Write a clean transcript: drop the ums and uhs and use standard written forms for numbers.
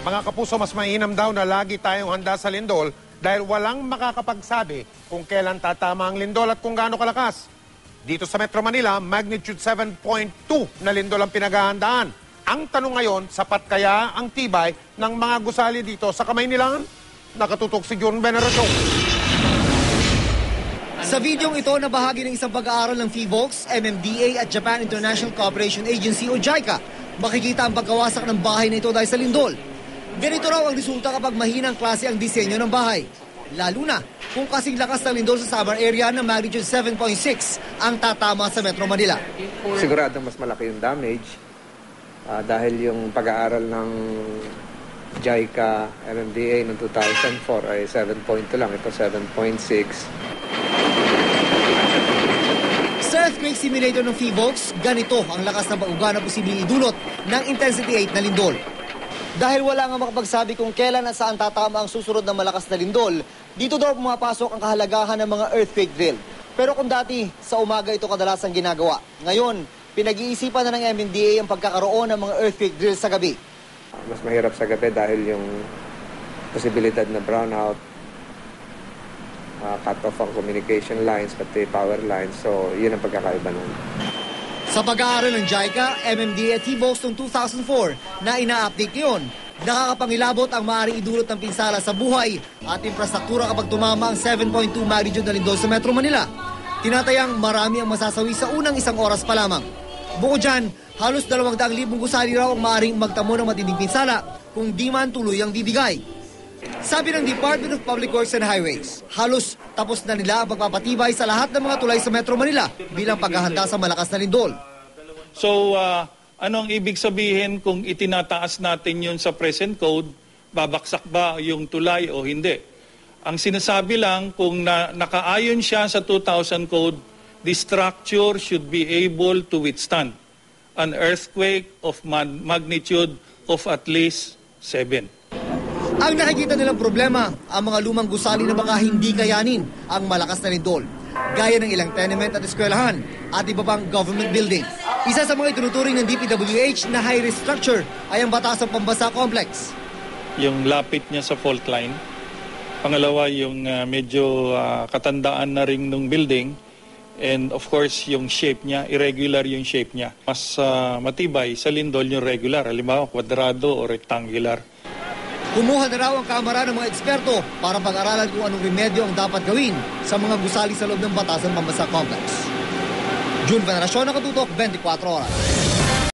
Mga kapuso, mas mainam daw na lagi tayong handa sa lindol dahil walang makakapagsabi kung kailan tatama ang lindol at kung gaano kalakas. Dito sa Metro Manila, magnitude 7.2 na lindol ang pinaghahandaan. Ang tanong ngayon, sapat kaya ang tibay ng mga gusali dito sa kamay nila? Nakatutok si John Veneracion. Sa videong ito na bahagi ng isang pag-aaral ng PHIVOLCS, MMDA at Japan International Cooperation Agency o JICA, makikita ang pagkawasak ng bahay na ito dahil sa lindol. Ganito raw ang resulta kapag mahinang klase ang disenyo ng bahay. Lalo na kung kasing lakas ng lindol sa Samar area na magnitude 7.6 ang tatama sa Metro Manila. Siguradong mas malaki yung damage dahil yung pag-aaral ng JICA MMDA noong 2004 ay 7.2 lang, ito 7.6. Sa earthquake simulator ng PHIVOLCS, ganito ang lakas na pag-uga na posibleng idulot ng intensity 8 na lindol. Dahil wala nga makapagsabi kung kailan at saan tatama ang susunod na malakas na lindol, dito daw pumapasok ang kahalagahan ng mga earthquake drill. Pero kung dati, sa umaga ito kadalasang ginagawa, ngayon, pinag-iisipan na ng MMDA ang pagkakaroon ng mga earthquake drill sa gabi. Mas mahirap sa gabi dahil yung posibilidad na brownout, cut-off ang communication lines, pati power lines. So, yun ang pagkakaiba nun. Sa pag-aaral ng JICA, MMDA at PHIVOLCS noong 2004 na ina-update ngayon, nakakapangilabot ang maaaring idulot ng pinsala sa buhay at infrastruktura kapag tumama ang 7.2 magnitude na lindol sa Metro Manila. Tinatayang marami ang masasawi sa unang isang oras pa lamang. Bukod dyan, halos 200,000 gusali raw ang maaaring magtamo ng matinding pinsala kung di man tuloy ang bibigay. Sabi ng Department of Public Works and Highways, halos tapos na nila ang pagpapatibay sa lahat ng mga tulay sa Metro Manila bilang paghahanda sa malakas na lindol. So, ano ang ibig sabihin kung itinataas natin yun sa present code, babaksak ba yung tulay o hindi? Ang sinasabi lang, kung nakaayon siya sa 2000 code, the structure should be able to withstand an earthquake of magnitude of at least 7. Ang nakikita nilang problema, ang mga lumang gusali na baka hindi kayanin ang malakas na lindol, gaya ng ilang tenement at eskwelahan at iba pang government building. Isa sa mga itinuturing ng DPWH na high-risk structure ay ang Batasang Pambasa Complex. Yung lapit niya sa fault line. Pangalawa, yung medyo katandaan na rin ng building. And of course, yung shape niya, irregular yung shape niya. Mas matibay sa lindol yung regular, halimbawa kwadrado o rectangular. Kumuha na raw ang kamera ng mga eksperto para pag-aralan kung anong remedyo ang dapat gawin sa mga gusali sa loob ng Batasang Pambasa Complex. June Veneracion, Nakatutok, 24 Oras.